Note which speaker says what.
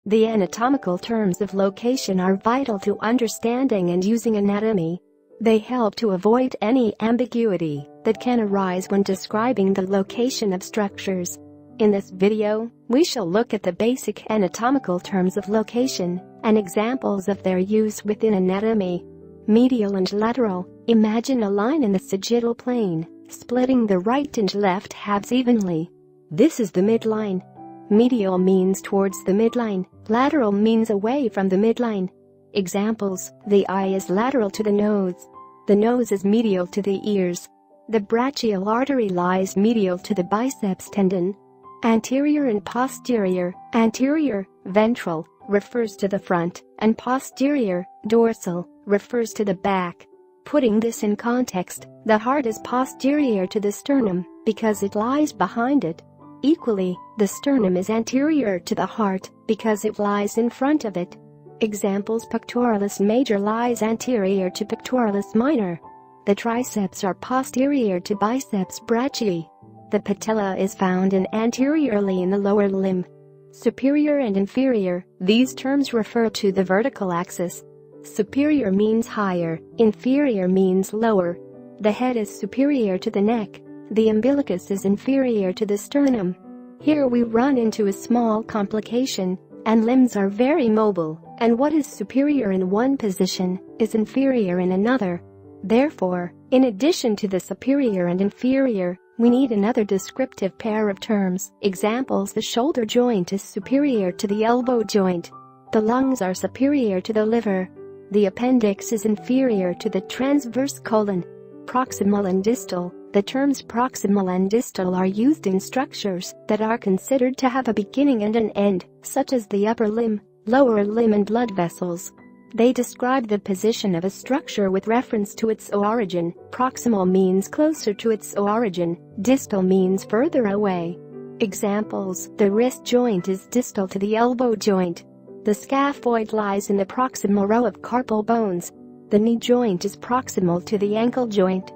Speaker 1: The anatomical terms of location are vital to understanding and using anatomy. They help to avoid any ambiguity that can arise when describing the location of structures. In this video, we shall look at the basic anatomical terms of location and examples of their use within anatomy. Medial and lateral. Imagine a line in the sagittal plane, splitting the right and left halves evenly. This is the midline. Medial means towards the midline, lateral means away from the midline. Examples: the eye is lateral to the nose. The nose is medial to the ears. The brachial artery lies medial to the biceps tendon. Anterior and posterior. Anterior, ventral, refers to the front, and posterior, dorsal, refers to the back. Putting this in context, the heart is posterior to the sternum because it lies behind it. Equally, the sternum is anterior to the heart because it lies in front of it. Examples: pectoralis major lies anterior to pectoralis minor. The triceps are posterior to biceps brachii. The patella is found anteriorly in the lower limb. Superior and inferior. These terms refer to the vertical axis. Superior means higher, inferior means lower. The head is superior to the neck. The umbilicus is inferior to the sternum. Here we run into a small complication, and limbs are very mobile, and what is superior in one position is inferior in another. Therefore, in addition to the superior and inferior, we need another descriptive pair of terms. Examples: the shoulder joint is superior to the elbow joint. The lungs are superior to the liver. The appendix is inferior to the transverse colon. Proximal and distal. The terms proximal and distal are used in structures that are considered to have a beginning and an end, such as the upper limb, lower limb and blood vessels. They describe the position of a structure with reference to its origin. Proximal means closer to its origin, distal means further away. Examples: the wrist joint is distal to the elbow joint. The scaphoid lies in the proximal row of carpal bones. The knee joint is proximal to the ankle joint.